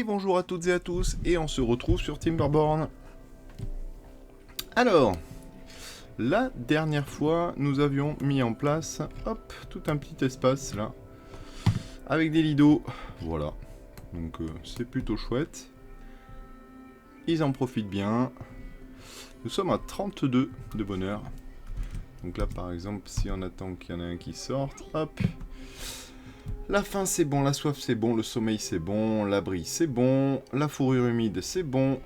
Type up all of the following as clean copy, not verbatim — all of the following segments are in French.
bonjour à toutes et à tous, et on se retrouve sur Timberborn. Alors, la dernière fois, nous avions mis en place, hop, tout un petit espace là, avec des lidos, voilà. Donc c'est plutôt chouette. Ils en profitent bien. Nous sommes à 32 de bonheur. Donc là par exemple, si on attend qu'il y en ait un qui sorte, hop. La faim c'est bon, la soif c'est bon, le sommeil c'est bon, l'abri c'est bon, la fourrure humide c'est bon,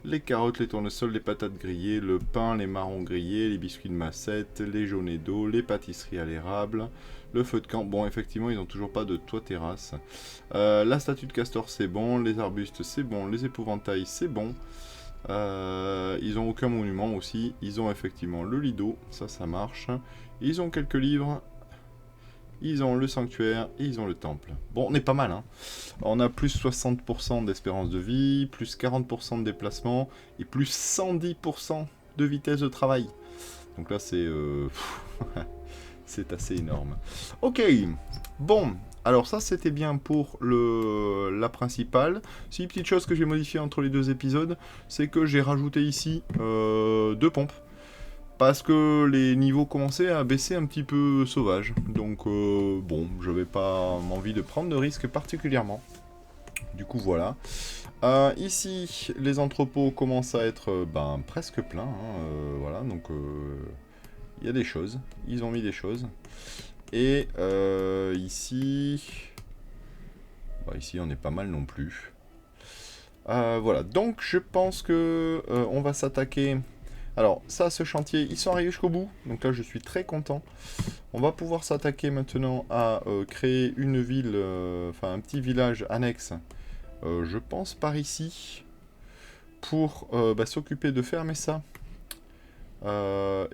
les carottes, les tournesols, les patates grillées, le pain, les marrons grillés, les biscuits de Massette, les jaunets d'eau, les pâtisseries à l'érable, le feu de camp. Bon, effectivement, ils n'ont toujours pas de toit terrasse. La statue de castor c'est bon, les arbustes c'est bon, les épouvantails c'est bon. Ils ont aucun monument aussi. Ils ont effectivement le lido, ça marche. Ils ont quelques livres. Ils ont le sanctuaire et ils ont le temple. Bon, on est pas mal, hein. On a plus 60% d'espérance de vie, plus 40% de déplacement et plus 110% de vitesse de travail. Donc là, c'est c'est assez énorme. Ok, bon. Alors ça, c'était bien pour la principale. Si, petite chose que j'ai modifiée entre les deux épisodes, c'est que j'ai rajouté ici 2 pompes. Parce que les niveaux commençaient à baisser un petit peu sauvage. Donc bon, j'avais pas envie de prendre de risques particulièrement. Du coup voilà. Ici, les entrepôts commencent à être presque pleins. Voilà, donc il y a des choses. Ils ont mis des choses. Et ici... ici on est pas mal non plus. Voilà, donc je pense que on va s'attaquer... Alors, ça, ce chantier, ils sont arrivés jusqu'au bout. Donc là, je suis très content. On va pouvoir s'attaquer maintenant à créer une ville, un petit village annexe, je pense par ici, pour s'occuper de fermer ça.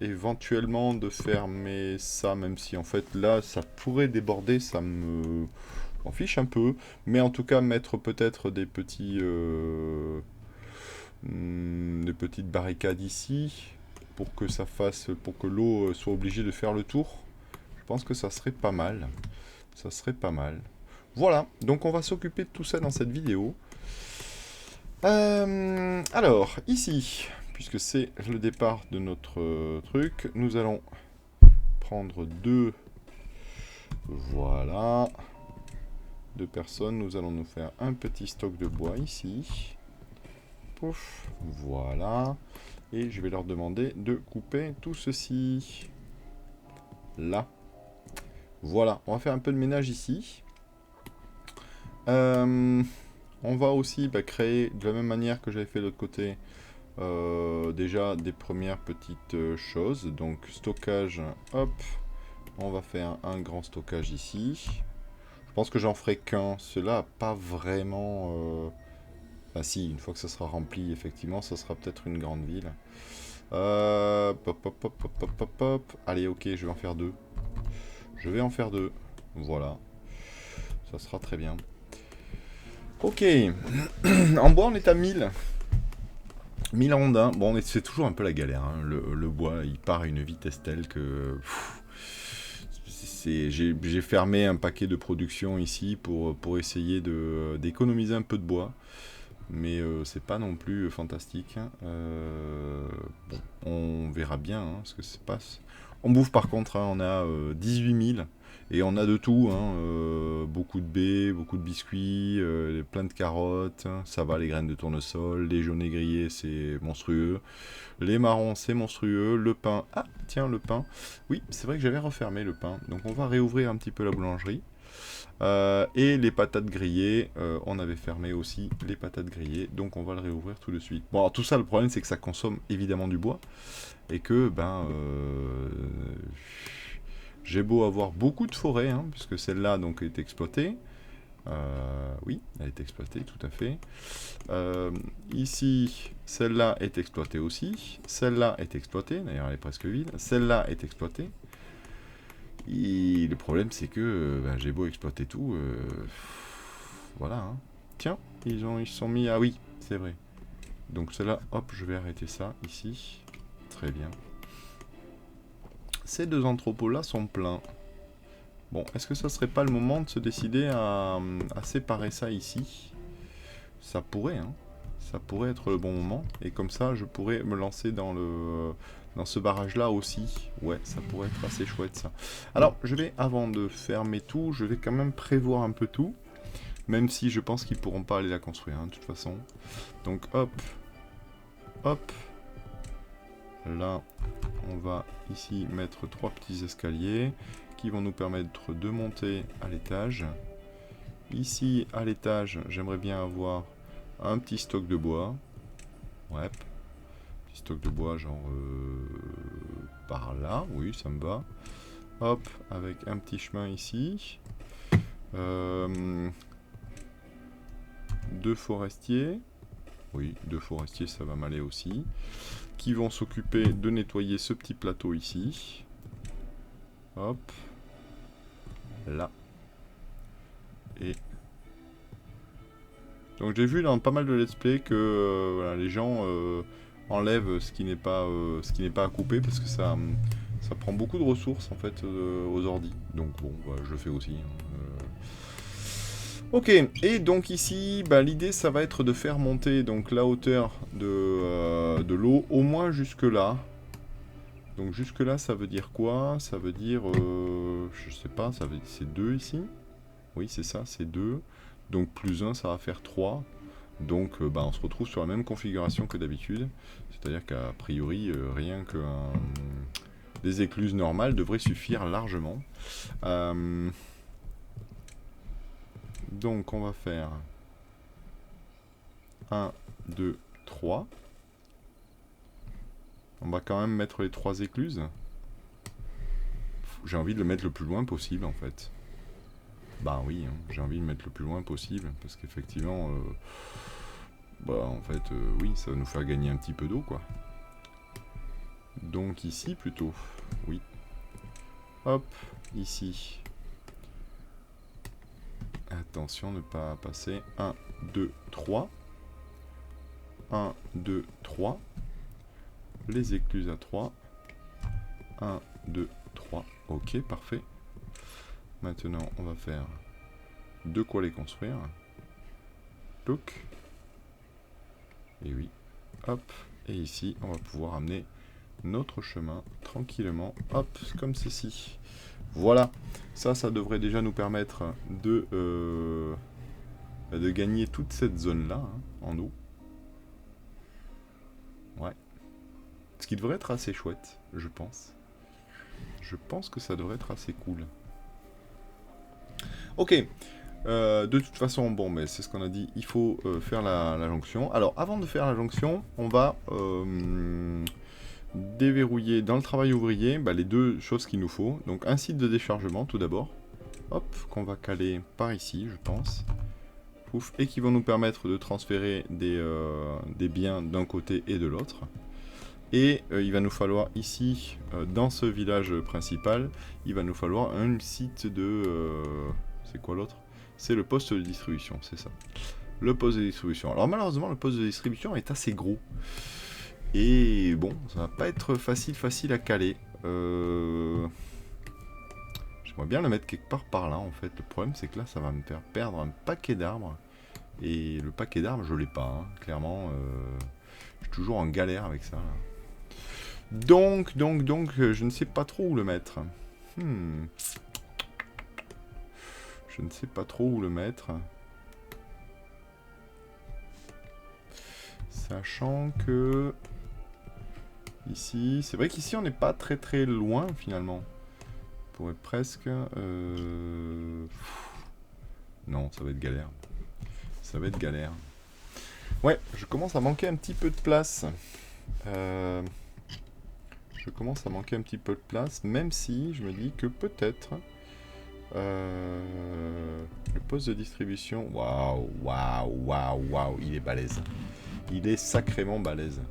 Éventuellement de fermer ça, même si en fait là, ça pourrait déborder, ça me... m'en fiche un peu. Mais en tout cas, mettre peut-être des petits... des petites barricades ici pour que ça fasse, pour que l'eau soit obligée de faire le tour. Je pense que ça serait pas mal. Ça serait pas mal. Voilà, donc on va s'occuper de tout ça dans cette vidéo. Alors, ici, puisque c'est le départ de notre truc, nous allons prendre 2. Voilà. 2 personnes, nous allons nous faire un petit stock de bois ici. Pouf, voilà. Et je vais leur demander de couper tout ceci. Là. Voilà, on va faire un peu de ménage ici. On va aussi créer, de la même manière que j'avais fait de l'autre côté, déjà des premières petites choses. Donc stockage, hop. On va faire un grand stockage ici. Je pense que j'en ferai qu'un. Cela n'a pas vraiment... Enfin si, une fois que ça sera rempli, effectivement, ça sera peut-être une grande ville. Hop. Allez, ok, je vais en faire 2. Je vais en faire 2. Voilà. Ça sera très bien. Ok. En bois, on est à 1000. 1000 rondins. Bon, c'est toujours un peu la galère. Hein. Le bois, il part à une vitesse telle que... J'ai fermé un paquet de production ici pour essayer d'économiser un peu de bois. Mais c'est pas non plus fantastique. Bon, on verra bien ce que ça passe. On bouffe par contre, on a 18 000. Et on a de tout, beaucoup de baies, beaucoup de biscuits, plein de carottes, ça va, les graines de tournesol, les jaunets grillés, c'est monstrueux. Les marrons, c'est monstrueux. Le pain, ah tiens, le pain. Oui, c'est vrai que j'avais refermé le pain. Donc on va réouvrir un petit peu la boulangerie. Et les patates grillées, on avait fermé aussi les patates grillées, donc on va le réouvrir tout de suite. Bon, alors tout ça, le problème, c'est que ça consomme évidemment du bois, et que, j'ai beau avoir beaucoup de forêt, puisque celle-là, donc, est exploitée. Oui, elle est exploitée, tout à fait. Ici, celle-là est exploitée aussi. Celle-là est exploitée, d'ailleurs, elle est presque vide. Celle-là est exploitée. Et le problème, c'est que j'ai beau exploiter tout, voilà. Tiens, ils se sont mis... Ah oui, c'est vrai. Donc cela, hop, je vais arrêter ça ici. Très bien. Ces 2 entrepôts-là sont pleins. Bon, est-ce que ça serait pas le moment de se décider à séparer ça ici? Ça pourrait, hein. Ça pourrait être le bon moment. Et comme ça, je pourrais me lancer dans ce barrage-là aussi. Ouais, ça pourrait être assez chouette, ça. Alors, je vais, avant de fermer tout, je vais quand même prévoir un peu tout. Même si je pense qu'ils pourront pas aller la construire, hein, de toute façon. Donc, hop. Hop. Là, on va ici mettre 3 petits escaliers qui vont nous permettre de monter à l'étage. Ici, à l'étage, j'aimerais bien avoir un petit stock de bois. Ouais. Petit stock de bois, genre par là. Oui, ça me va. Hop, avec un petit chemin ici. 2 forestiers. Oui, 2 forestiers, ça va m'aller aussi. Qui vont s'occuper de nettoyer ce petit plateau ici. Hop. Là. Et... donc j'ai vu dans pas mal de let's play que voilà, les gens enlèvent ce qui n'est pas à couper parce que ça prend beaucoup de ressources en fait aux ordis. Donc bon, bah, je le fais aussi. Ok, et donc ici, bah, l'idée ça va être de faire monter donc la hauteur de l'eau au moins jusque là. Donc jusque là ça veut dire quoi? Ça veut dire, je sais pas, ça veut dire c'est 2 ici. Oui c'est ça, c'est 2. Donc plus 1 ça va faire 3. Donc bah, on se retrouve sur la même configuration que d'habitude. C'est-à-dire qu'à priori, rien que des écluses normales devraient suffire largement. Donc on va faire 1, 2, 3. On va quand même mettre les 3 écluses. J'ai envie de le mettre le plus loin possible en fait. Bah oui, hein, j'ai envie de le mettre le plus loin possible. Parce qu'effectivement, bah en fait, oui, ça va nous faire gagner un petit peu d'eau quoi. Donc ici plutôt, oui. Hop, ici. Attention, ne pas passer. 1, 2, 3. 1, 2, 3. Les écluses à 3. 1, 2, 3. Ok, parfait. Maintenant, on va faire de quoi les construire. Look. Et oui. Hop. Et ici, on va pouvoir amener notre chemin tranquillement. Hop, comme ceci. Voilà. Ça devrait déjà nous permettre de gagner toute cette zone-là, hein, en eau. Ouais. Ce qui devrait être assez chouette, je pense. Je pense que ça devrait être assez cool. Ok. De toute façon, bon, mais c'est ce qu'on a dit, il faut faire la jonction. Alors, avant de faire la jonction, on va déverrouiller dans le travail ouvrier bah, les 2 choses qu'il nous faut. Donc, un site de déchargement, tout d'abord. Hop, qu'on va caler par ici, je pense. Pouf, et qui vont nous permettre de transférer des biens d'un côté et de l'autre. Et il va nous falloir ici, dans ce village principal, il va nous falloir un site de... c'est quoi l'autre? C'est le poste de distribution, c'est ça. Le poste de distribution. Alors malheureusement, le poste de distribution est assez gros. Et bon, ça va pas être facile à caler. J'aimerais bien le mettre quelque part par là, en fait. Le problème, c'est que là, ça va me faire perdre un paquet d'arbres. Et le paquet d'arbres, je l'ai pas, hein. Clairement, je suis toujours en galère avec ça, là. Donc, je ne sais pas trop où le mettre. Je ne sais pas trop où le mettre. Sachant que... ici... c'est vrai qu'ici, on n'est pas très loin, finalement. On pourrait presque... non, ça va être galère. Ça va être galère. Ouais, je commence à manquer un petit peu de place. Je commence à manquer un petit peu de place, même si je me dis que peut-être le poste de distribution, waouh, il est balèze. Il est sacrément balèze.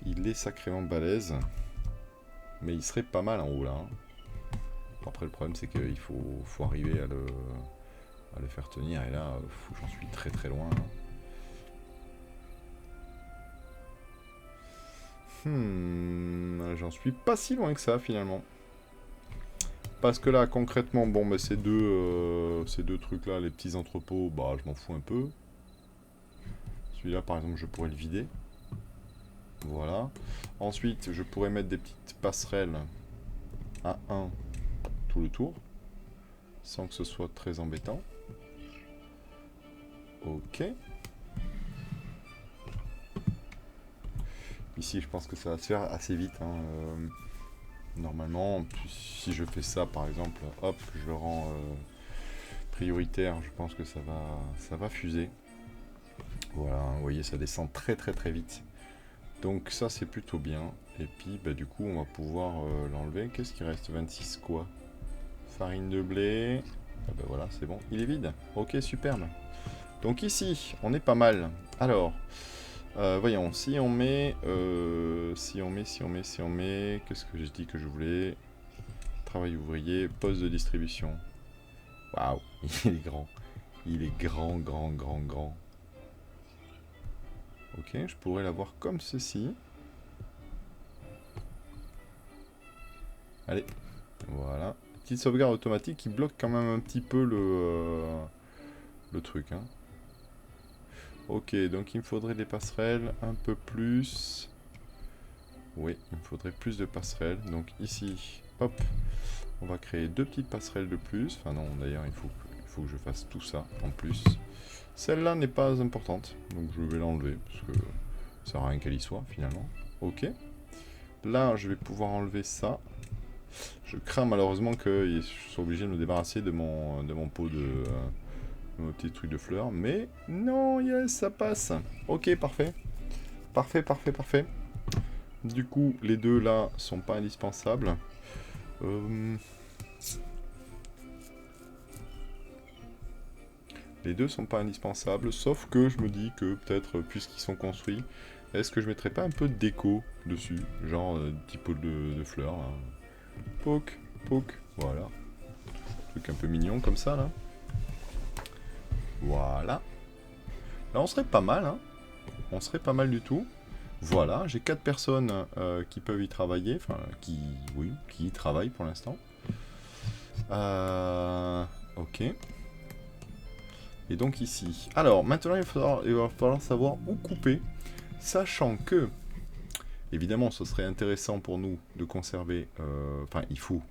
Il est sacrément balèze. Mais il serait pas mal en haut là. Hein. Après le problème c'est qu'il faut arriver à le faire tenir et là j'en suis très loin. J'en suis pas si loin que ça finalement. Parce que là concrètement, bon bah ces deux trucs là, les petits entrepôts, bah je m'en fous un peu. Celui-là, par exemple, je pourrais le vider. Voilà. Ensuite, je pourrais mettre des petites passerelles à 1 tout le tour, sans que ce soit très embêtant. Ok. Ici, je pense que ça va se faire assez vite. Hein. Normalement, si je fais ça, par exemple, hop, je le rends prioritaire, je pense que ça va fuser. Voilà, vous voyez, ça descend très vite. Donc ça, c'est plutôt bien. Et puis, bah, du coup, on va pouvoir l'enlever. Qu'est-ce qui reste? 26 quoi? Farine de blé. Ah bah voilà, c'est bon. Il est vide. Ok, superbe. Donc ici, on est pas mal. Alors, voyons, si on met... Qu'est-ce que j'ai dit que je voulais? Travail ouvrier, poste de distribution. Waouh, il est grand. Il est grand. Ok, je pourrais l'avoir comme ceci. Allez, voilà. Petite sauvegarde automatique qui bloque quand même un petit peu le truc. Hein. Ok, donc il me faudrait des passerelles un peu plus. Oui, il me faudrait plus de passerelles. Donc ici, hop, on va créer 2 petites passerelles de plus. Enfin non, d'ailleurs, il faut que je fasse tout ça en plus. Celle-là n'est pas importante, donc je vais l'enlever, parce que ça sert à rien qu'elle y soit, finalement. Ok. Là, je vais pouvoir enlever ça. Je crains malheureusement que je sois obligé de me débarrasser de mon pot de... mon petit truc de fleurs. Mais non, yes, ça passe. Ok, parfait. Parfait. Du coup, les deux là sont pas indispensables. Les deux sont pas indispensables, sauf que je me dis que peut-être, puisqu'ils sont construits, est-ce que je mettrais pas un peu de déco dessus? Genre, petit pot de fleurs, là. Poc, voilà. Truc un peu mignon comme ça, là. Voilà. Là, on serait pas mal, hein. On serait pas mal du tout. Voilà, j'ai 4 personnes qui peuvent y travailler, enfin, qui y travaillent pour l'instant. Ok. Et donc ici. Alors, maintenant, il va falloir savoir où couper, sachant que, évidemment, ce serait intéressant pour nous de conserver... Enfin, il faut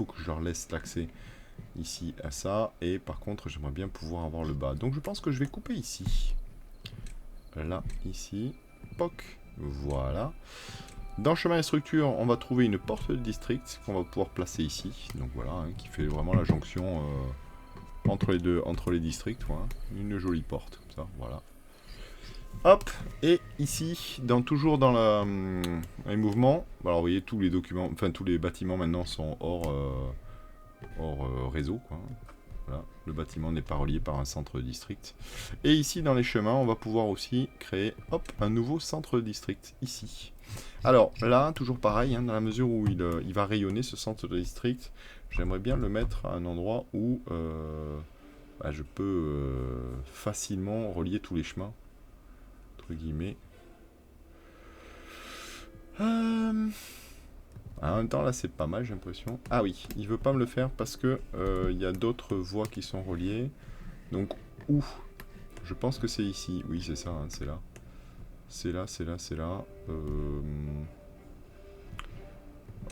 que je leur laisse l'accès ici à ça. Et par contre, j'aimerais bien pouvoir avoir le bas. Donc, je pense que je vais couper ici. Là, ici. Poc. Voilà. Dans chemin et structure, on va trouver une porte de district qu'on va pouvoir placer ici. Donc voilà, hein, qui fait vraiment la jonction entre les districts. Voilà. Une jolie porte, comme ça, voilà. Hop, et ici, toujours dans les mouvements, alors vous voyez, tous les documents, enfin tous les bâtiments maintenant sont hors réseau, quoi. Voilà, le bâtiment n'est pas relié par un centre de district. Et ici, dans les chemins, on va pouvoir aussi créer, hop, un nouveau centre de district, ici. Alors, là, toujours pareil, hein, dans la mesure où il va rayonner, ce centre de district, j'aimerais bien le mettre à un endroit où je peux facilement relier tous les chemins, entre guillemets. En même temps, là, c'est pas mal, j'ai l'impression. Ah oui, il veut pas me le faire parce que il y a d'autres voies qui sont reliées. Donc, où? Je pense que c'est ici. Oui, c'est ça, hein, c'est là. C'est là.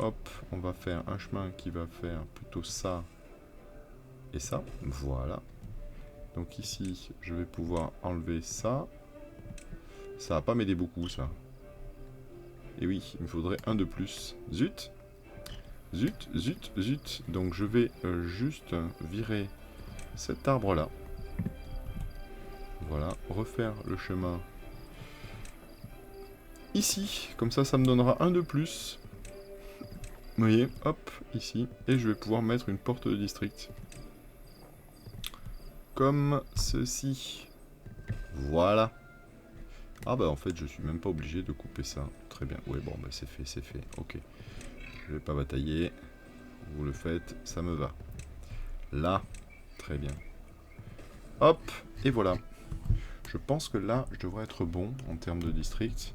Hop, on va faire un chemin qui va faire plutôt ça et ça. Voilà. Donc ici, je vais pouvoir enlever ça. Ça va pas m'aider beaucoup, ça. Et oui, il me faudrait un de plus. Zut. Donc je vais juste virer cet arbre-là. Voilà, refaire le chemin ici. Comme ça, ça me donnera un de plus. Vous voyez, hop, ici. Et je vais pouvoir mettre une porte de district. Comme ceci. Voilà. Ah bah en fait, je suis même pas obligé de couper ça. Très bien. Ouais, bon, bah c'est fait. Ok. Je vais pas batailler. Vous le faites, ça me va. Là, très bien. Hop, et voilà. Je pense que là, je devrais être bon en termes de district.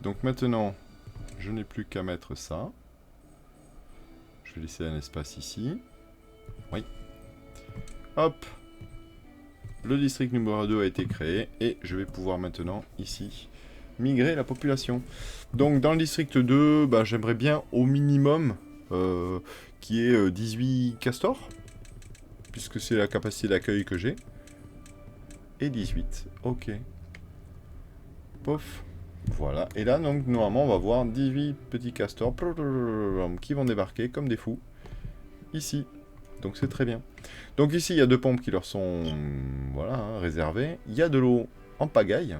Donc maintenant, je n'ai plus qu'à mettre ça. Je vais laisser un espace ici. Oui. Hop. le district numéro 2 a été créé et je vais pouvoir maintenant, ici, migrer la population. Donc dans le district 2, bah, j'aimerais bien au minimum qu'il y ait 18 castors, puisque c'est la capacité d'accueil que j'ai. Et 18, ok. Pof. Voilà, et là, donc, normalement, on va voir 18 petits castors qui vont débarquer comme des fous, ici. Donc c'est très bien. Donc ici, il y a 2 pompes qui leur sont voilà, hein, réservées. Il y a de l'eau en pagaille.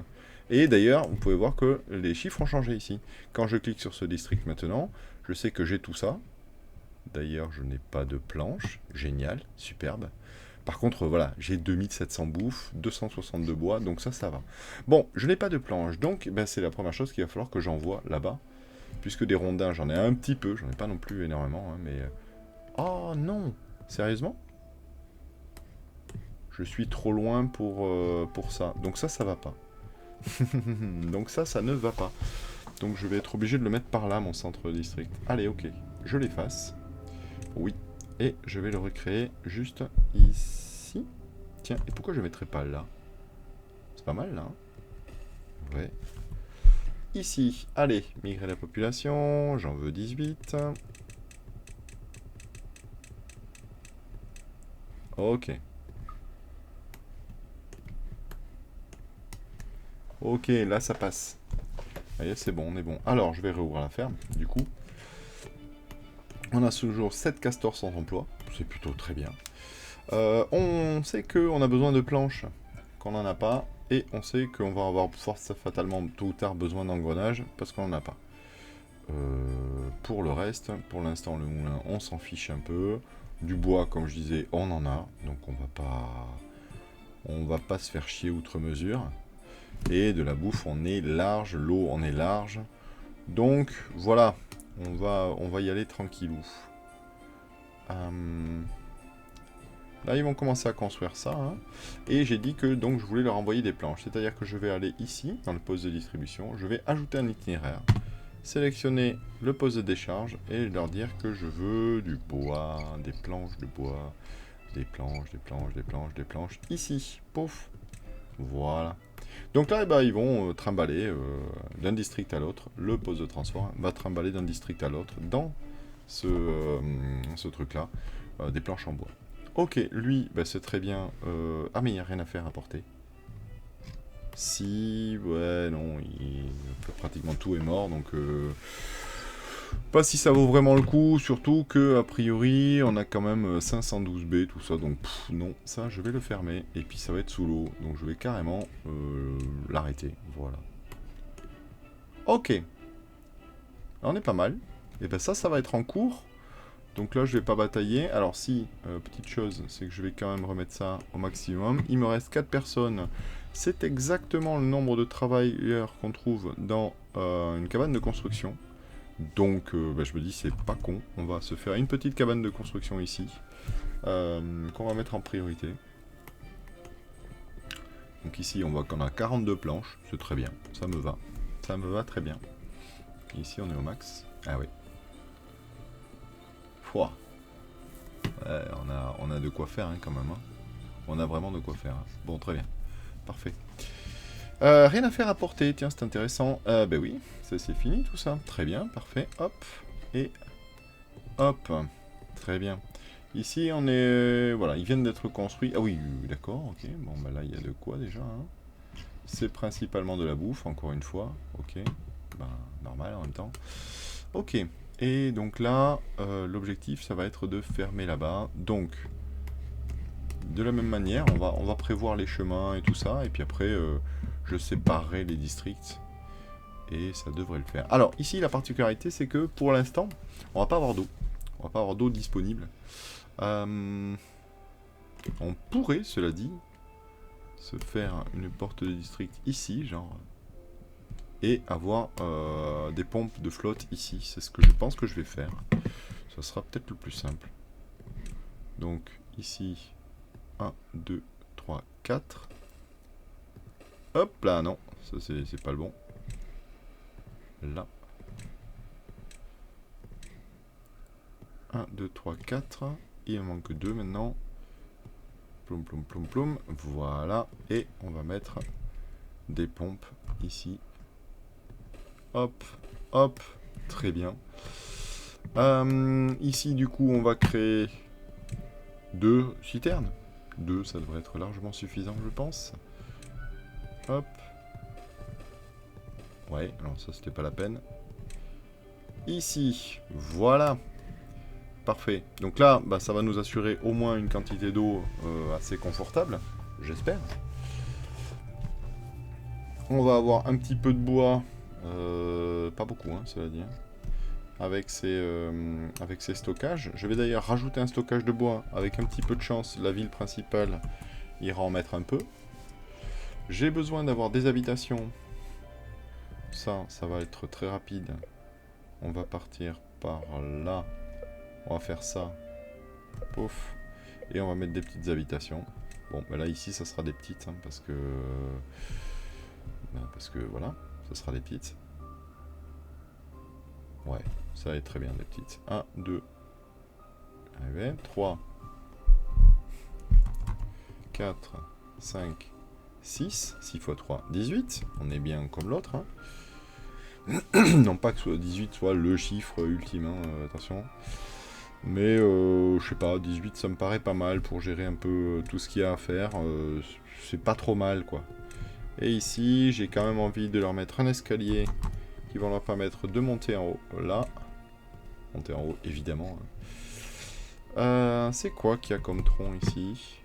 Et d'ailleurs, vous pouvez voir que les chiffres ont changé ici. Quand je clique sur ce district maintenant, je sais que j'ai tout ça. D'ailleurs, je n'ai pas de planche. Génial, superbe. Par contre, voilà, j'ai 2700 bouffes, 262 bois, donc ça va. Bon, je n'ai pas de planche, donc ben, c'est la première chose qu'il va falloir que j'envoie là-bas. Puisque des rondins, j'en ai un petit peu, j'en ai pas non plus énormément, hein, mais... Oh non! Sérieusement? Je suis trop loin pour ça. Donc ça va pas. Donc ça ne va pas. Donc je vais être obligé de le mettre par là, mon centre district. Allez, ok. Je l'efface. Oui. Et je vais le recréer juste ici. Tiens, et pourquoi je ne mettrais pas là? C'est pas mal, là. Hein, ouais. Ici. Allez, migrer la population. J'en veux 18. Ok. Ok, là ça passe. Allez, c'est bon, on est bon. Alors, je vais réouvrir la ferme, du coup. On a toujours 7 castors sans emploi. C'est plutôt très bien. On sait qu'on a besoin de planches, qu'on n'en a pas. Et on sait qu'on va avoir fatalement, tôt ou tard, besoin d'engrenages, parce qu'on n'en a pas. Pour le reste, pour l'instant, le moulin, on s'en fiche un peu. Du bois, comme je disais, on en a. Donc on va pas se faire chier outre mesure. Et de la bouffe, on est large. L'eau, on est large. Donc, voilà. On va y aller tranquillou. Là, ils vont commencer à construire ça. Hein. Et j'ai dit que donc je voulais leur envoyer des planches. C'est-à-dire que je vais aller ici, dans le poste de distribution. Je vais ajouter un itinéraire. Sélectionner le poste de décharge. Et leur dire que je veux du bois, des planches de bois. Des planches, des planches, des planches, des planches. Ici. Pouf. Voilà. Donc là, eh ben, ils vont trimballer d'un district à l'autre. Le poste de transport va trimballer d'un district à l'autre dans ce truc-là. Des planches en bois. Ok, lui, bah, c'est très bien. Ah, mais il n'y a rien à faire à porter. Si, ouais, non, pratiquement tout est mort, donc... Pas si ça vaut vraiment le coup, surtout que, a priori, on a quand même 512B, tout ça, donc non, ça, je vais le fermer, et puis ça va être sous l'eau, donc je vais carrément l'arrêter, voilà. Ok. On est pas mal. Et ben ça va être en cours. Donc là, je vais pas batailler. Alors si, petite chose, c'est que je vais quand même remettre ça au maximum. Il me reste 4 personnes. C'est exactement le nombre de travailleurs qu'on trouve dans une cabane de construction. Donc bah, je me dis, c'est pas con. On va se faire une petite cabane de construction ici. Qu'on va mettre en priorité. Donc ici, on voit qu'on a 42 planches. C'est très bien. Ça me va. Ça me va très bien. Et ici, on est au max. Ah oui. Pouah. Ouais, on a de quoi faire hein, quand même. Hein. On a vraiment de quoi faire. Hein. Bon, très bien. Parfait. Rien à faire à porter. Tiens, c'est intéressant. Ben oui, ça c'est fini tout ça. Très bien, parfait. Hop. Et hop. Très bien. Ici, on est... Voilà, ils viennent d'être construits. Ah oui, d'accord, ok. Bon, ben là, il y a de quoi déjà. Hein. C'est principalement de la bouffe, encore une fois. Ok. Ben, normal en même temps. Ok. Et donc là, l'objectif, ça va être de fermer là-bas. Donc, de la même manière, on va prévoir les chemins et tout ça. Et puis après, je séparerai les districts. Et ça devrait le faire. Alors, ici, la particularité, c'est que pour l'instant, on va pas avoir d'eau. On va pas avoir d'eau disponible. On pourrait, cela dit, se faire une porte de district ici, genre... Et avoir des pompes de flotte ici. C'est ce que je pense que je vais faire. Ça sera peut-être le plus simple. Donc ici, 1, 2, 3, 4. Hop là, non, ça c'est pas le bon. Là. 1, 2, 3, 4. Il en manque 2 maintenant. Ploum, ploum, ploum, ploum. Voilà. Et on va mettre des pompes ici. Hop, hop. Très bien. Ici, du coup, on va créer 2 citernes. 2, ça devrait être largement suffisant, je pense. Hop. Ouais, alors ça, c'était pas la peine. Ici, voilà. Parfait. Donc là, bah, ça va nous assurer au moins une quantité d'eau assez confortable, j'espère. On va avoir un petit peu de bois, pas beaucoup, hein, cela dit, avec ces stockages. Je vais d'ailleurs rajouter un stockage de bois. Avec un petit peu de chance, la ville principale ira en mettre un peu. J'ai besoin d'avoir des habitations. Ça va être très rapide. On va partir par là. On va faire ça. Pouf. Et on va mettre des petites habitations. Bon, bah là, ici, ça sera des petites, hein, parce que voilà, ça sera des petites. Ouais, ça va être très bien, des petites. 1, 2, 3, 4, 5, 6. 6 x 3, 18. On est bien comme l'autre, hein. Non pas que 18 soit le chiffre ultime, hein, attention. Mais je sais pas, 18 ça me paraît pas mal pour gérer un peu tout ce qu'il y a à faire. C'est pas trop mal, quoi. Et ici, j'ai quand même envie de leur mettre un escalier qui va leur permettre de monter en haut. Là. Monter en haut, évidemment. C'est quoi qu'il y a comme tronc ici?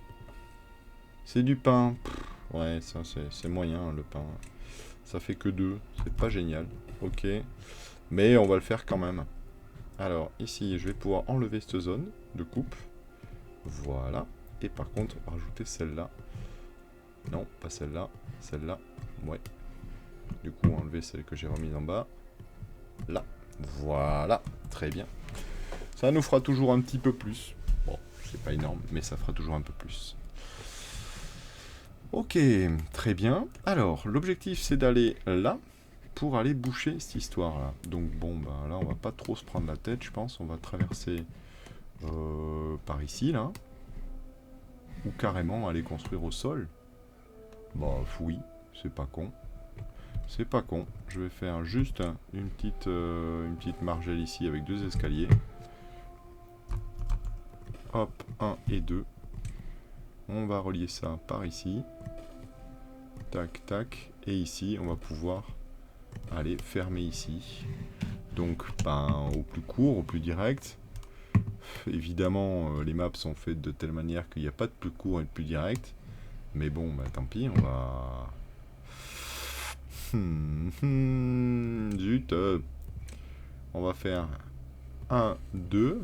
C'est du pain. Pff, ouais, ça c'est moyen, hein, le pain. Ça fait que 2, c'est pas génial. Ok. Mais on va le faire quand même. Alors, ici, je vais pouvoir enlever cette zone de coupe. Voilà. Et par contre, rajouter celle-là. Non, pas celle-là. Celle-là. Ouais. Du coup, enlever celle que j'ai remise en bas. Là. Voilà. Très bien. Ça nous fera toujours un petit peu plus. Bon, c'est pas énorme, mais ça fera toujours un peu plus. Ok, très bien. Alors, l'objectif, c'est d'aller là pour aller boucher cette histoire-là. Donc bon, bah là, on va pas trop se prendre la tête, je pense. On va traverser par ici, là. Ou carrément aller construire au sol. Bah oui, c'est pas con. C'est pas con. Je vais faire juste une petite margelle ici avec 2 escaliers. Hop, 1 et 2. On va relier ça par ici. Tac, tac. Et ici, on va pouvoir aller fermer ici. Donc, ben, au plus court, au plus direct. Évidemment, les maps sont faites de telle manière qu'il n'y a pas de plus court et de plus direct. Mais bon, bah, tant pis, on va... Zut. On va faire 1, 2.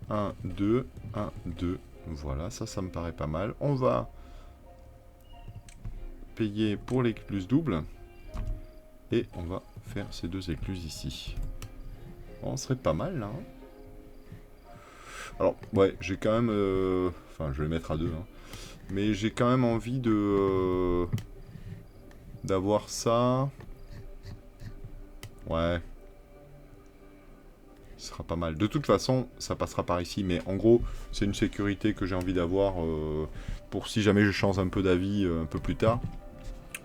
1, 2, 1, 2. Voilà, ça me paraît pas mal. On va payer pour l'écluse double. Et on va faire ces 2 écluses ici. Bon, on serait pas mal, là. Hein. Alors, ouais, j'ai quand même... Enfin, je vais mettre à 2. Hein. Mais j'ai quand même envie de... d'avoir ça. Ouais. Ce sera pas mal. De toute façon, ça passera par ici. Mais en gros, c'est une sécurité que j'ai envie d'avoir pour si jamais je change un peu d'avis un peu plus tard.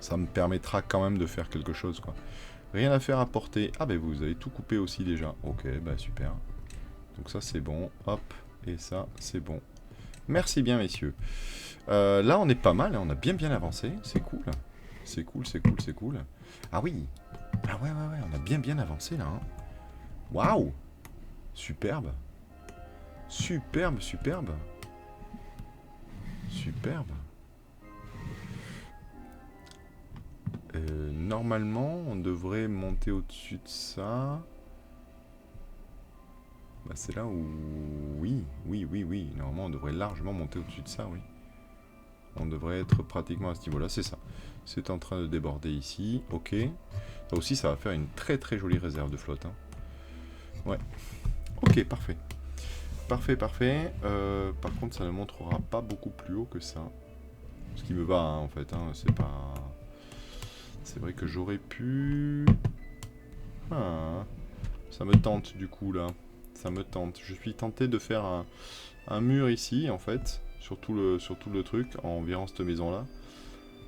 Ça me permettra quand même de faire quelque chose, quoi. Rien à faire à porter. Ah, ben vous avez tout coupé aussi déjà. Ok, bah super. Donc ça, c'est bon. Hop. Et ça, c'est bon. Merci bien, messieurs. Là, on est pas mal. Hein. On a bien avancé. C'est cool. C'est cool, c'est cool, c'est cool. Ah oui. Ah ouais, on a bien avancé, là. Hein. Waouh. Superbe. Superbe. Normalement, on devrait monter au-dessus de ça. Bah, c'est là où... Oui. Normalement, on devrait largement monter au-dessus de ça, oui. On devrait être pratiquement à ce niveau-là, c'est ça. C'est en train de déborder ici, ok. Là aussi, ça va faire une très jolie réserve de flotte. Hein. Ouais. Ok, parfait. Parfait. Par contre, ça ne montrera pas beaucoup plus haut que ça. Ce qui me va, hein, en fait. Hein, c'est pas... C'est vrai que j'aurais pu... Ah, ça me tente, du coup, là. Ça me tente. Je suis tenté de faire un mur ici, en fait. sur tout le truc, en virant cette maison-là,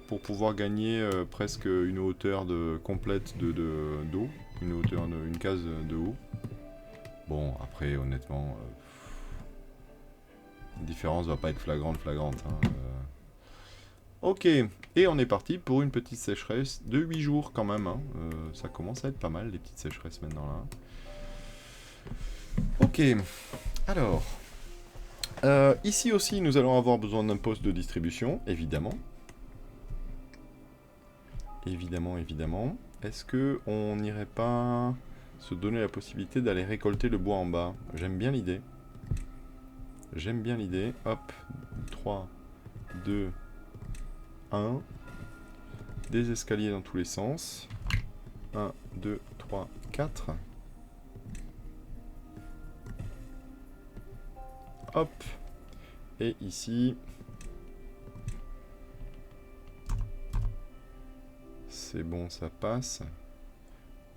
pour pouvoir gagner presque une hauteur complète d'eau, une case de haut. Bon, après, honnêtement, la différence va pas être flagrante, hein. Ok, et on est parti pour une petite sécheresse de 8 jours quand même, hein. Ça commence à être pas mal, les petites sécheresses maintenant là. Ok, alors... ici aussi, nous allons avoir besoin d'un poste de distribution, évidemment. Évidemment. Est-ce que on n'irait pas se donner la possibilité d'aller récolter le bois en bas? J'aime bien l'idée. Hop, 3, 2, 1. Des escaliers dans tous les sens. 1, 2, 3, 4. Hop. Et ici... C'est bon, ça passe.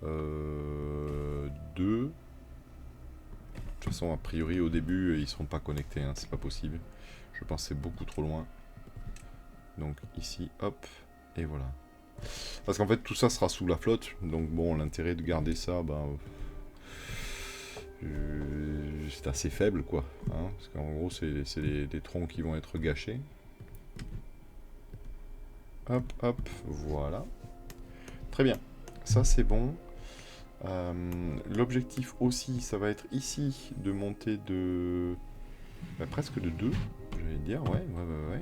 2. De toute façon, a priori, au début, ils seront pas connectés, hein, c'est pas possible. Je pense que c'est beaucoup trop loin. Donc ici, hop, et voilà. Parce qu'en fait, tout ça sera sous la flotte. Donc bon, l'intérêt de garder ça, c'est assez faible, quoi. Hein, parce qu'en gros, c'est des troncs qui vont être gâchés. Hop, voilà. Très bien. Ça, c'est bon. L'objectif aussi, ça va être ici de monter de... presque de 2, j'allais dire. Ouais.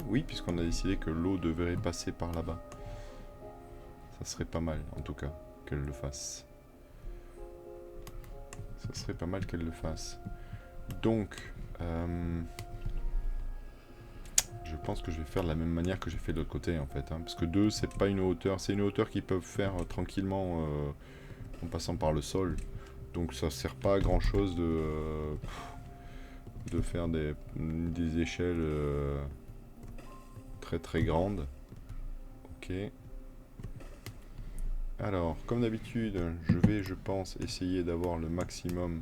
Oui, puisqu'on a décidé que l'eau devrait passer par là-bas. Ça serait pas mal, en tout cas, qu'elle le fasse. Ça serait pas mal qu'elle le fasse. Donc, je pense que je vais faire de la même manière que j'ai fait de l'autre côté, en fait. Hein, parce que 2, c'est pas une hauteur. C'est une hauteur qu'ils peuvent faire tranquillement en passant par le sol. Donc ça sert pas à grand chose de faire des échelles très grandes. Ok. Alors, comme d'habitude, je pense, essayer d'avoir le maximum,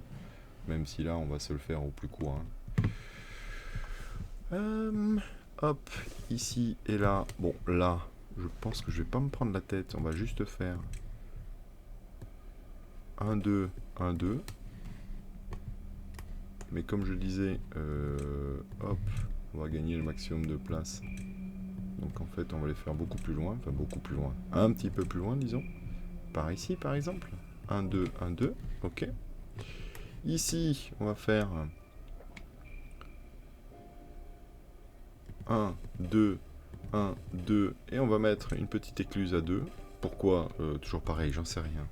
même si là, on va se le faire au plus court. Hein. Hop, ici et là. Bon, là, je pense que je vais pas me prendre la tête. On va juste faire 1, 2, 1, 2. Mais comme je disais, hop, on va gagner le maximum de place. Donc en fait, on va les faire beaucoup plus loin. Enfin, beaucoup plus loin. Un petit peu plus loin, disons. Par ici, par exemple. 1, 2, 1, 2. Ok. Ici, on va faire 1, 2, 1, 2. Et on va mettre une petite écluse à 2. Pourquoi toujours pareil, j'en sais rien.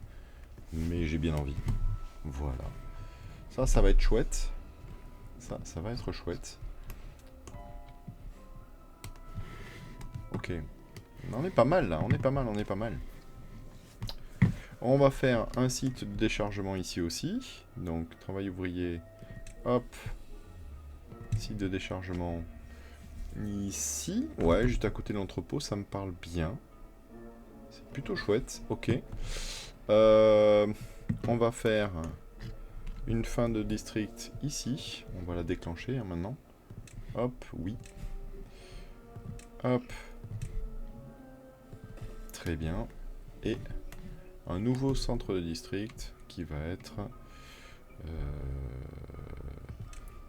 Mais j'ai bien envie. Voilà. Ça va être chouette. Ça va être chouette. Ok. On est pas mal là, on est pas mal. On va faire un site de déchargement ici aussi. Donc travail ouvrier. Hop. Site de déchargement ici. Ouais, juste à côté de l'entrepôt, ça me parle bien. C'est plutôt chouette. Ok. On va faire une fin de district ici. On va la déclencher hein, maintenant. Hop, oui. Hop. Très bien. Et un nouveau centre de district qui va être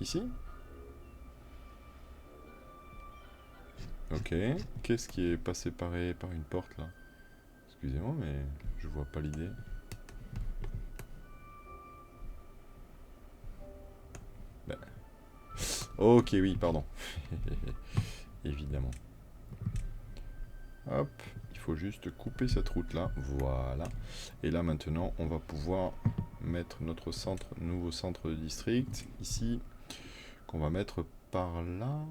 ici. Ok. Qu'est-ce qui est pas séparé par une porte là? Excusez-moi, mais je vois pas l'idée. Ben. Ok, oui, pardon. Évidemment. Hop, il faut juste couper cette route là, voilà. Et là maintenant, on va pouvoir mettre notre nouveau centre de district ici, qu'on va mettre par là.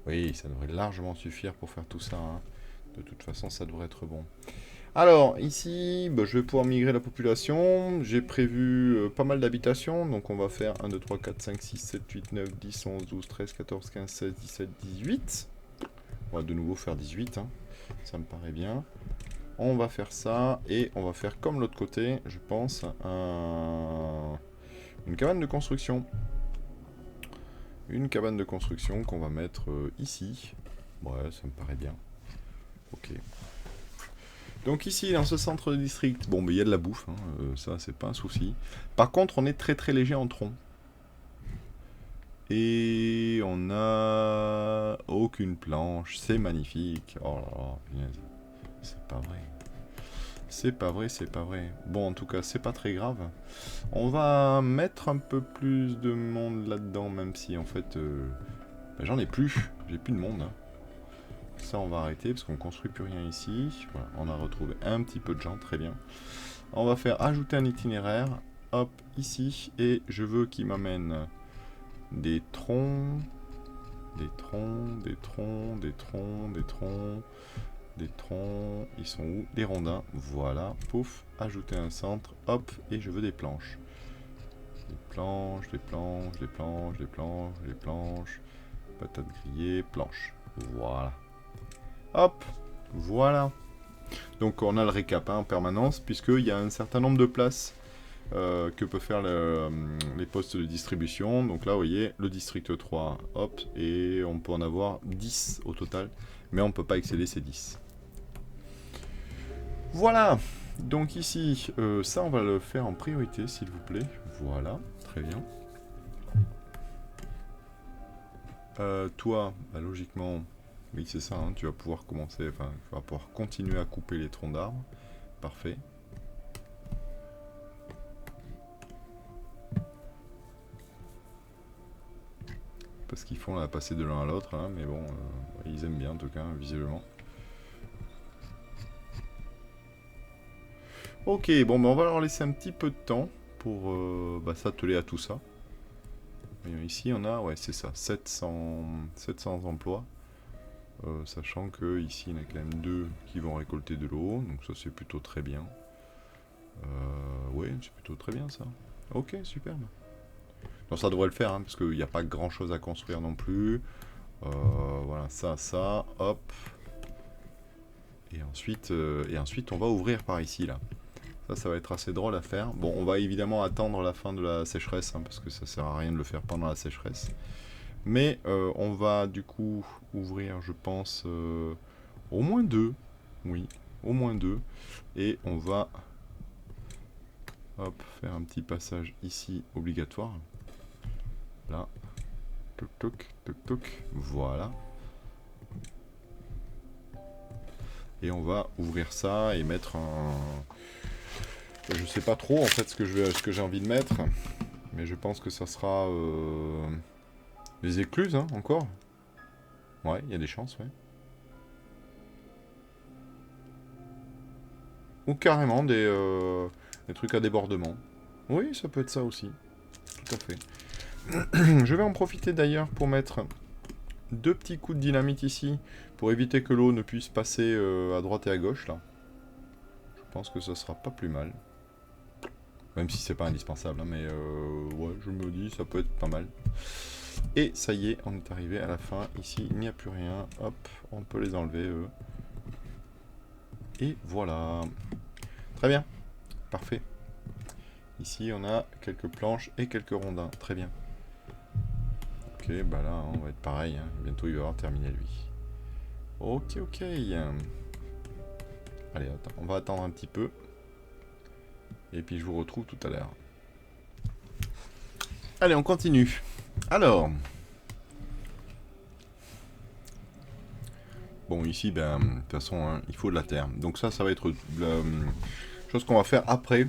Oui, ça devrait largement suffire pour faire tout ça. Hein. De toute façon, ça devrait être bon. Alors, ici, je vais pouvoir migrer la population. J'ai prévu pas mal d'habitations. Donc, on va faire 1, 2, 3, 4, 5, 6, 7, 8, 9, 10, 11, 12, 13, 14, 15, 16, 17, 18. On va de nouveau faire 18. Hein. Ça me paraît bien. On va faire ça. Et on va faire comme l'autre côté, je pense, une cabane de construction. Une cabane de construction qu'on va mettre ici. Ouais, ça me paraît bien. Ok. Donc ici, dans ce centre de district, bon, il y a de la bouffe, hein, ça, c'est pas un souci. Par contre, on est très très léger en tronc. Et on a aucune planche, c'est magnifique. Oh là là, punaise. C'est pas vrai. C'est pas vrai, c'est pas vrai. Bon, en tout cas, c'est pas très grave. On va mettre un peu plus de monde là-dedans, même si en fait, j'en ai plus. J'ai plus de monde. Hein. Ça, on va arrêter parce qu'on construit plus rien ici. Voilà, on a retrouvé un petit peu de gens, très bien. On va faire ajouter un itinéraire. Hop, ici. Et je veux qu'il m'amène des troncs, des troncs, des troncs, des troncs, des troncs, des troncs. Ils sont où? Des rondins. Voilà. Pouf. Ajouter un centre. Hop. Et je veux des planches. Des planches, des planches, des planches, des planches, des planches. Patates grillées, planches. Voilà. Hop. Voilà. Donc on a le récap hein, en permanence, puisqu'il y a un certain nombre de places que peut faire les postes de distribution. Donc là, vous voyez, le district 3, hop, et on peut en avoir 10 au total, mais on ne peut pas excéder ces 10. Voilà. Donc ici, ça, on va le faire en priorité, s'il vous plaît. Voilà, très bien. Toi, bah, logiquement, oui, c'est ça, hein, tu vas pouvoir commencer, enfin, tu vas pouvoir continuer à couper les troncs d'arbres. Parfait. Parce qu'ils font là, passer de l'un à l'autre, hein, mais bon, ils aiment bien en tout cas, visiblement. Ok, bon, on va leur laisser un petit peu de temps pour s'atteler à tout ça. Et ici, on a, ouais, c'est ça, 700 emplois. Sachant que ici, il y en a quand même 2 qui vont récolter de l'eau, donc ça, c'est plutôt très bien. Oui, c'est plutôt très bien ça. Ok, superbe. Donc ça devrait le faire, hein, parce qu'il n'y a pas grand chose à construire non plus. Voilà, ça, hop. Et ensuite, on va ouvrir par ici, là. Ça va être assez drôle à faire. Bon, on va évidemment attendre la fin de la sécheresse, hein, parce que ça sert à rien de le faire pendant la sécheresse. Mais on va du coup ouvrir, je pense, au moins 2. Oui, au moins 2. Et on va hop, faire un petit passage ici obligatoire. Là. Toc toc, toc toc. Voilà. Et on va ouvrir ça et mettre un... Je sais pas trop en fait ce que j'ai envie de mettre. Mais je pense que ça sera... les écluses, hein, encore. Ouais, il y a des chances, ouais. Ou carrément des trucs à débordement. Oui, ça peut être ça aussi. Tout à fait. Je vais en profiter d'ailleurs pour mettre 2 petits coups de dynamite ici, pour éviter que l'eau ne puisse passer à droite et à gauche, là. Je pense que ça sera pas plus mal. Même si c'est pas indispensable, hein, mais ouais, je me dis, ça peut être pas mal. Et ça y est, on est arrivé à la fin. Ici, il n'y a plus rien. Hop, on peut les enlever, eux. Et voilà. Très bien. Parfait. Ici, on a quelques planches et quelques rondins. Très bien. Ok, bah là, on va être pareil. Hein. Bientôt, il va avoir terminé, lui. Ok, ok. Allez, attends, on va attendre un petit peu. Et puis, je vous retrouve tout à l'heure. Allez, on continue. Alors... Bon, ici, ben, de toute façon, hein, il faut de la terre. Donc ça va être la chose qu'on va faire après.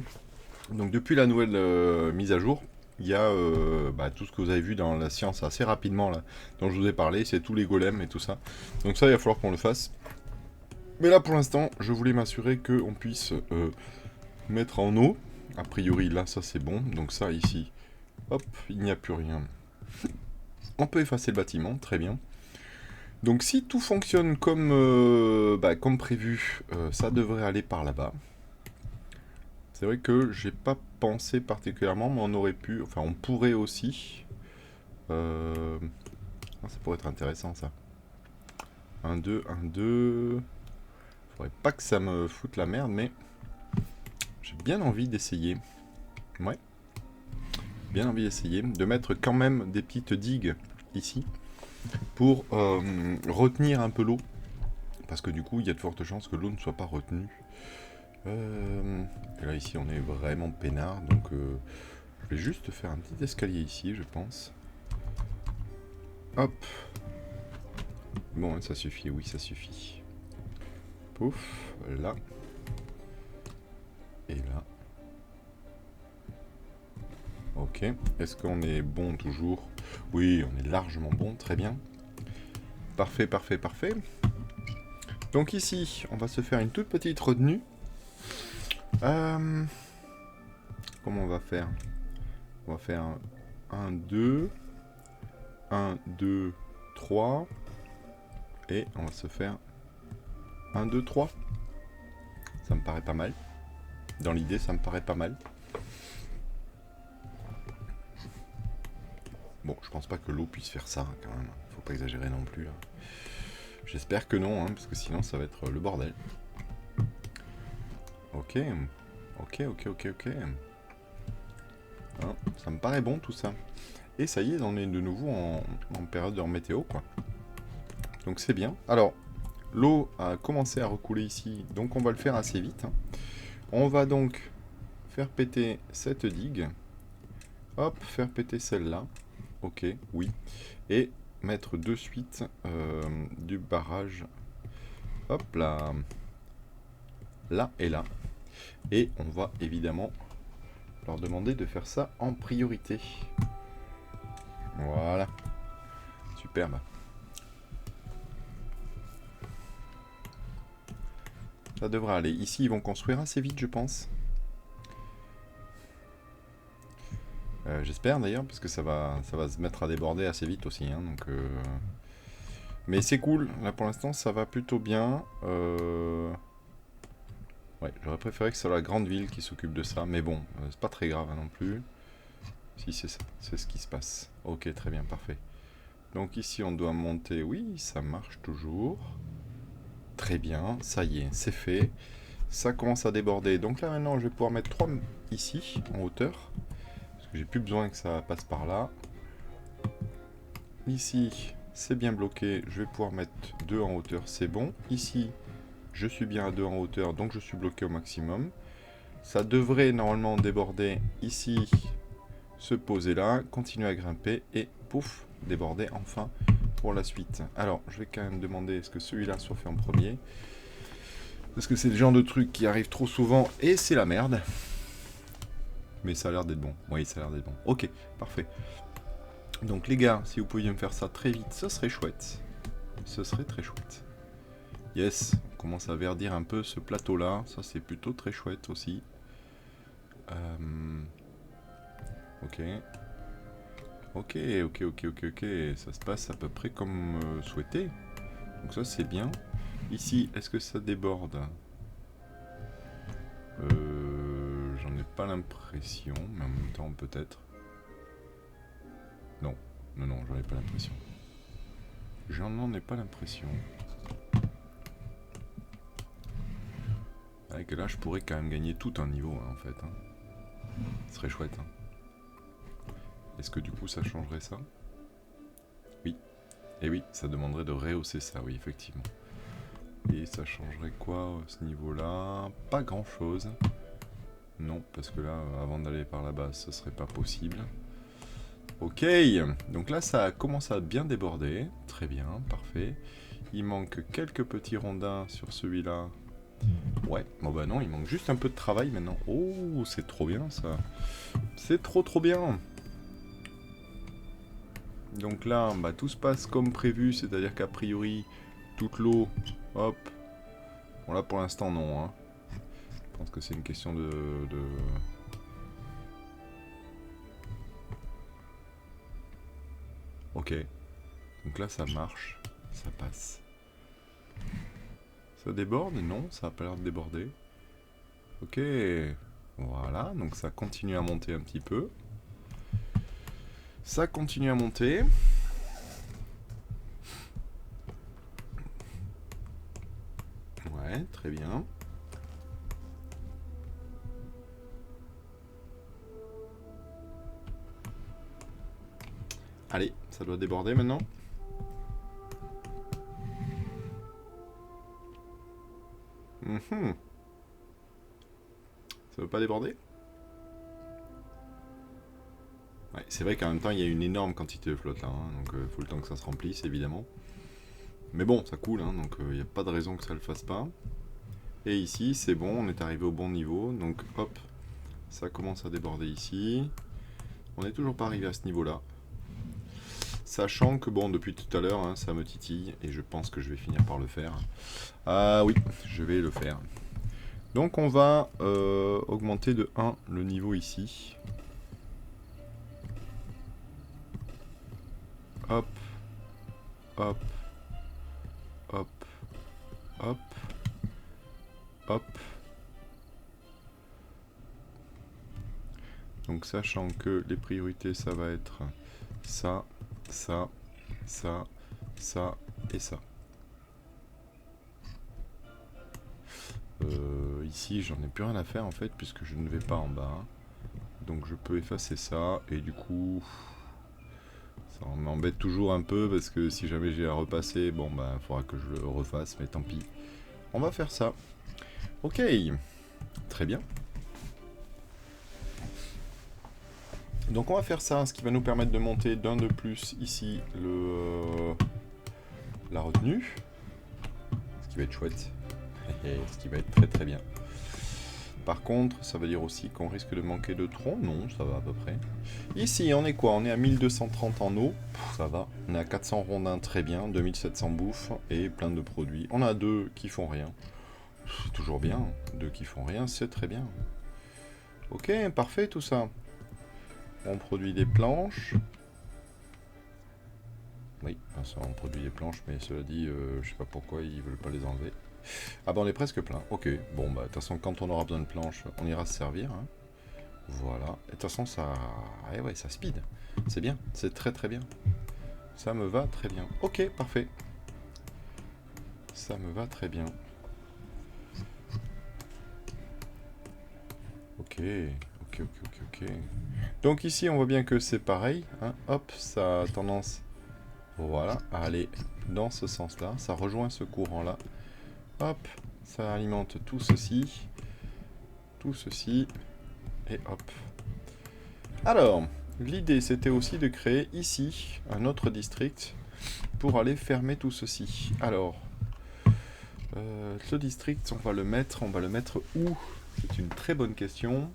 Donc depuis la nouvelle mise à jour, il y a tout ce que vous avez vu dans la science assez rapidement, là, dont je vous ai parlé, c'est tous les golems et tout ça. Donc ça, il va falloir qu'on le fasse. Mais là, pour l'instant, je voulais m'assurer qu'on puisse mettre en eau. A priori, là, ça c'est bon. Donc ça, ici, hop, il n'y a plus rien. On peut effacer le bâtiment, très bien. Donc si tout fonctionne comme prévu, ça devrait aller par là-bas. C'est vrai que j'ai pas pensé particulièrement, mais on aurait pu, enfin on pourrait aussi. Ça pourrait être intéressant ça. 1, 2, 1, 2. Faudrait pas que ça me foute la merde, mais j'ai bien envie d'essayer. Ouais. Bien envie d'essayer. De mettre quand même des petites digues ici, pour retenir un peu l'eau. Parce que du coup, il y a de fortes chances que l'eau ne soit pas retenue. Et là, ici, on est vraiment peinard. Donc, je vais juste faire un petit escalier ici, je pense. Hop. Bon, ça suffit, oui, ça suffit. Pouf, là. Et là. Ok. Est-ce qu'on est bon toujours? Oui, on est largement bon, très bien. Parfait, parfait, parfait. Donc ici, on va se faire une toute petite retenue. Comment on va faire? On va faire 1, 2, 1, 2, 3. Et on va se faire 1, 2, 3. Ça me paraît pas mal. Dans l'idée, ça me paraît pas mal. Bon, je pense pas que l'eau puisse faire ça, quand même. Faut pas exagérer non plus. J'espère que non, hein, parce que sinon, ça va être le bordel. Ok. Ok, ok, ok, ok. Hein, ça me paraît bon, tout ça. Et ça y est, on est de nouveau en période de météo, quoi. Donc c'est bien. Alors, l'eau a commencé à recouler ici, donc on va le faire assez vite. On va donc faire péter cette digue. Hop, faire péter celle-là. Ok, oui. Et mettre de suite du barrage. Hop là. Là et là. Et on va évidemment leur demander de faire ça en priorité. Voilà. Superbe. Ça devrait aller. Ici, ils vont construire assez vite, je pense. J'espère d'ailleurs, parce que ça va se mettre à déborder assez vite aussi. Hein, donc, mais c'est cool. Là, pour l'instant, ça va plutôt bien. Ouais, j'aurais préféré que ce soit la grande ville qui s'occupe de ça. Mais bon, c'est pas très grave hein, non plus. Si, c'est ça. C'est ce qui se passe. Ok, très bien, parfait. Donc ici, on doit monter. Oui, ça marche toujours. Très bien, ça y est, c'est fait. Ça commence à déborder. Donc là, maintenant, je vais pouvoir mettre 3 ici, en hauteur. Parce que j'ai plus besoin que ça passe par là. Ici, c'est bien bloqué. Je vais pouvoir mettre 2 en hauteur, c'est bon. Ici, je suis bien à 2 en hauteur, donc je suis bloqué au maximum. Ça devrait normalement déborder ici, se poser là, continuer à grimper et pouf, déborder enfin pour la suite. Alors, je vais quand même demander est-ce que celui-là soit fait en premier. Parce que c'est le genre de truc qui arrive trop souvent et c'est la merde. Mais ça a l'air d'être bon. Oui, ça a l'air d'être bon. Ok, parfait. Donc les gars, si vous pouviez me faire ça très vite, ce serait chouette. Ce serait très chouette. Yes, on commence à verdir un peu ce plateau-là. Ça, c'est plutôt très chouette aussi. Ok. Ok, ok, ok, ok, ok. Ça se passe à peu près comme souhaité. Donc ça, c'est bien. Ici, est-ce que ça déborde? J'en ai pas l'impression, mais en même temps, peut-être. Non, non, non, j'en ai pas l'impression. J'en ai pas l'impression. Avec là, je pourrais quand même gagner tout un niveau, hein, en fait. Hein. Ce serait chouette. Hein. Est-ce que du coup, ça changerait ça? Oui. Et oui, ça demanderait de rehausser ça, oui, effectivement. Et ça changerait quoi à ce niveau-là? Pas grand-chose. Non, parce que là, avant d'aller par là-bas, ce serait pas possible. Ok, donc là, ça commence à bien déborder. Très bien, parfait. Il manque quelques petits rondins sur celui-là. Ouais, bon bah non, il manque juste un peu de travail maintenant. Oh, c'est trop bien ça. C'est trop bien. Donc là, bah, tout se passe comme prévu, c'est-à-dire qu'a priori, toute l'eau, hop. Bon là pour l'instant non. Hein. Je pense que c'est une question de... Ok. Donc là ça marche, ça passe. Ça déborde? Non, ça a pas l'air de déborder. Ok. Voilà, donc ça continue à monter un petit peu. Ça continue à monter. Ouais, très bien. Allez, ça doit déborder maintenant. Ça veut pas déborder? Ouais, c'est vrai qu'en même temps, il y a une énorme quantité de flotte là, hein, donc il faut le temps que ça se remplisse, évidemment. Mais bon, ça coule, hein, donc il n'y a pas de raison que ça le fasse pas. Et ici, c'est bon, on est arrivé au bon niveau, donc hop, ça commence à déborder ici. On n'est toujours pas arrivé à ce niveau-là. Sachant que, bon, depuis tout à l'heure, hein, ça me titille, et je pense que je vais finir par le faire. Ah oui, je vais le faire. Donc on va augmenter de 1 le niveau ici. Hop, hop, hop, hop, hop. Donc sachant que les priorités, ça va être ça, ça, ça, ça et ça. Ici, j'en ai plus rien à faire en fait, puisque je ne vais pas en bas. Donc je peux effacer ça, et du coup... ça m'embête toujours un peu, parce que si jamais j'ai à repasser, bon bah, il faudra que je le refasse, mais tant pis. On va faire ça. Ok, très bien. Donc on va faire ça, ce qui va nous permettre de monter d'un de plus ici la retenue. Ce qui va être chouette. Ce qui va être très très bien. Par contre, ça veut dire aussi qu'on risque de manquer de troncs. Non, ça va à peu près. Ici, on est quoi? On est à 1230 en eau. Ça va. On est à 400 rondins, très bien. 2700 bouffes et plein de produits. On a 2 qui font rien. C'est toujours bien. 2 qui font rien, c'est très bien. Ok, parfait tout ça. On produit des planches. Oui, ça, on produit des planches, mais cela dit, je sais pas pourquoi ils veulent pas les enlever. Ah bah on est presque plein. Ok, bon bah de toute façon quand on aura besoin de planches, on ira se servir. Hein. Voilà. Et de toute façon ça... Eh ouais, ça speed. C'est bien, c'est très très bien. Ça me va très bien. Ok, parfait. Ça me va très bien. Ok, ok, ok, ok, ok. Donc ici on voit bien que c'est pareil. Hein. Hop, ça a tendance... Voilà, à aller dans ce sens-là. Ça rejoint ce courant-là. Hop, ça alimente tout ceci, et hop. Alors, l'idée c'était aussi de créer ici un autre district pour aller fermer tout ceci. Alors, ce district, on va le mettre où? C'est une très bonne question.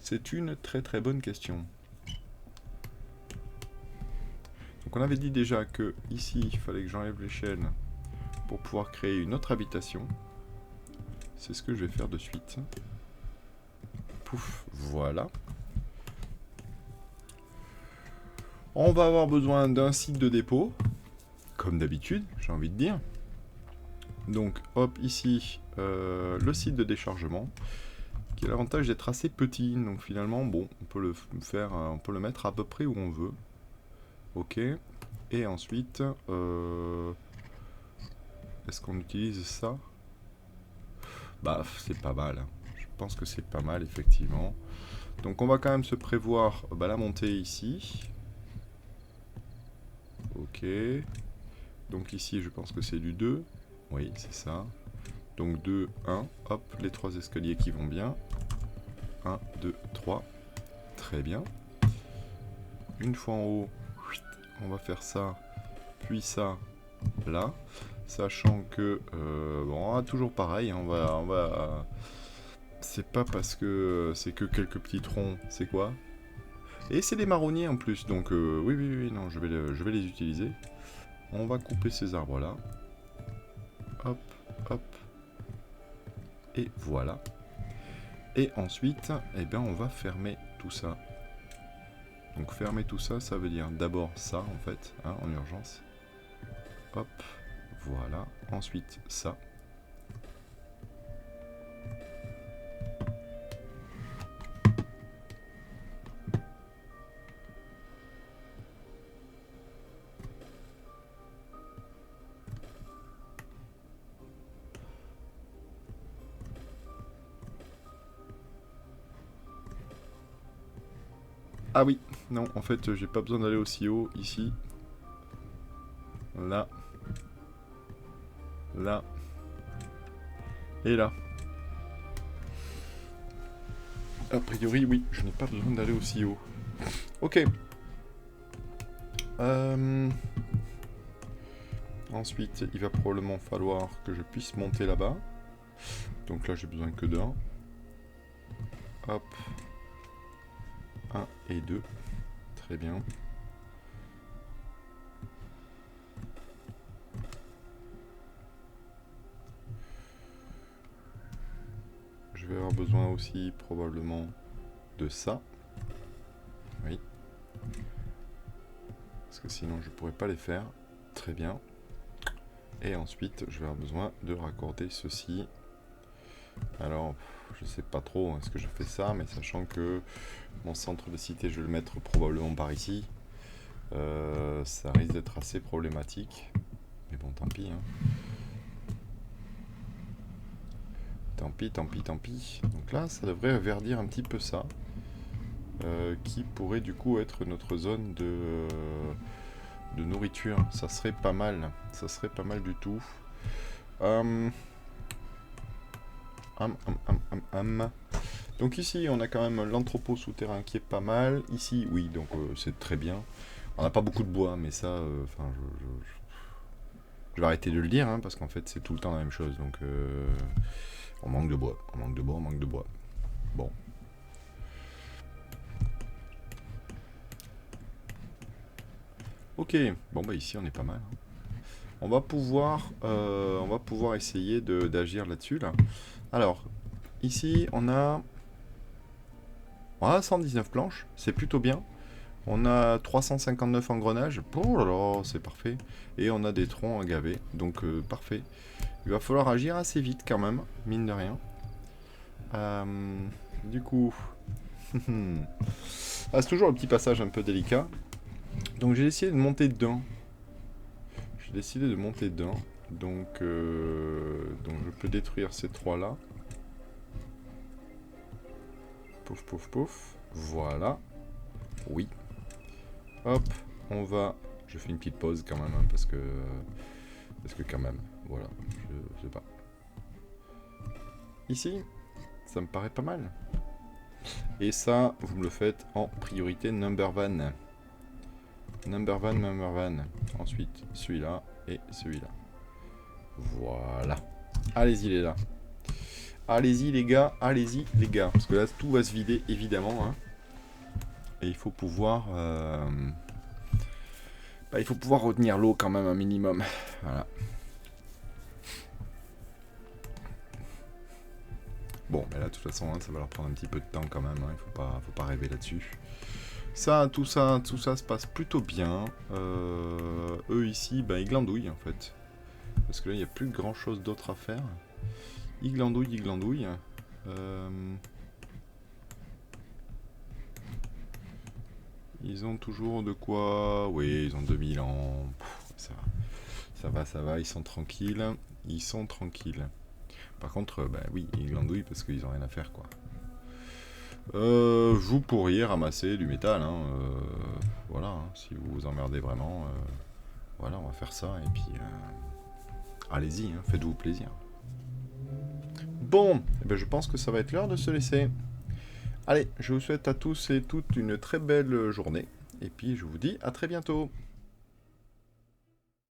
C'est une très très bonne question. Donc on avait dit déjà que ici, il fallait que j'enlève l'échelle pour pouvoir créer une autre habitation. C'est ce que je vais faire de suite. Pouf, voilà. On va avoir besoin d'un site de dépôt, comme d'habitude, j'ai envie de dire. Donc, hop, ici, le site de déchargement, qui a l'avantage d'être assez petit. Donc finalement, bon, on peut le faire, on peut le mettre à peu près où on veut. Ok. Et ensuite, est-ce qu'on utilise ça? Bah, c'est pas mal. Je pense que c'est pas mal, effectivement. Donc on va quand même se prévoir la montée ici. Ok. Donc ici, je pense que c'est du 2. Oui, c'est ça. Donc 2, 1. Hop, les 3 escaliers qui vont bien. 1, 2, 3. Très bien. Une fois en haut, on va faire ça, puis ça, là. Sachant que, bon, toujours pareil, on va... C'est pas parce que c'est que quelques petits troncs, c'est quoi? Et c'est des marronniers en plus, donc oui, oui, oui, non, je vais les utiliser. On va couper ces arbres-là. Hop, hop. Et voilà. Et ensuite, eh bien, on va fermer tout ça. Donc fermer tout ça, ça veut dire d'abord ça, en fait, hein, en urgence. Hop, voilà. Ensuite, ça. Ah oui, non, en fait, j'ai pas besoin d'aller aussi haut, ici. Là. Là. Et là. A priori, oui, je n'ai pas besoin d'aller aussi haut. Ok. Ensuite, il va probablement falloir que je puisse monter là-bas. Donc là, j'ai besoin que d'un. Hop. 1 et 2. Très bien. Je vais avoir besoin aussi probablement de ça. Oui. Parce que sinon, je ne pourrais pas les faire. Très bien. Et ensuite, je vais avoir besoin de raccorder ceci. Alors, je sais pas trop est-ce que je fais ça, mais sachant que mon centre de cité, je vais le mettre probablement par ici. Ça risque d'être assez problématique. Mais bon, tant pis. Hein. Tant pis, tant pis, tant pis. Donc là, ça devrait verdir un petit peu ça. Qui pourrait du coup être notre zone de nourriture. Ça serait pas mal. Ça serait pas mal du tout. Donc ici, on a quand même l'entrepôt souterrain qui est pas mal. Ici, oui, donc c'est très bien. On n'a pas beaucoup de bois, mais ça, enfin, je vais arrêter de le dire, hein, parce qu'en fait, c'est tout le temps la même chose. Donc, on manque de bois, on manque de bois, on manque de bois. Bon. Ok, bon bah ici, on est pas mal. Hein. On va pouvoir essayer d'agir là-dessus, là. Alors, ici, on a 119 planches, c'est plutôt bien. On a 359 engrenages, oh là là, c'est parfait. Et on a des troncs à gaver, donc parfait. Il va falloir agir assez vite quand même, mine de rien. Du coup, c'est toujours le petit passage un peu délicat. Donc j'ai décidé de monter d'un. Donc je peux détruire ces trois-là. Pouf, pouf, pouf. Voilà. Oui. Hop, on va... Je fais une petite pause quand même, hein, parce que quand même, voilà, je sais pas. Ici, ça me paraît pas mal. Et ça, vous me le faites en priorité number one. Number one. Ensuite, celui-là et celui-là. Voilà. Allez-y les gars. Allez-y les gars, allez-y les gars. Parce que là, tout va se vider, évidemment. Hein. Et il faut pouvoir... il faut pouvoir retenir l'eau quand même un minimum. Voilà. Bon, mais là, de toute façon, hein, ça va leur prendre un petit peu de temps quand même. Hein. Il faut pas rêver là-dessus. Ça, tout ça se passe plutôt bien. Eux ici, ils glandouillent en fait. Parce que là, il n'y a plus grand chose d'autre à faire. Ils glandouillent. Ils ont toujours de quoi... Oui, ils ont 2000 ans. Pff, ça va, ils sont tranquilles. Par contre, oui, ils glandouillent parce qu'ils ont rien à faire, quoi. Vous pourriez ramasser du métal, hein, voilà, hein, si vous vous emmerdez vraiment, voilà, on va faire ça, et puis, allez-y, hein, faites-vous plaisir. Bon, je pense que ça va être l'heure de se laisser. Allez, je vous souhaite à tous et toutes une très belle journée, et puis je vous dis à très bientôt.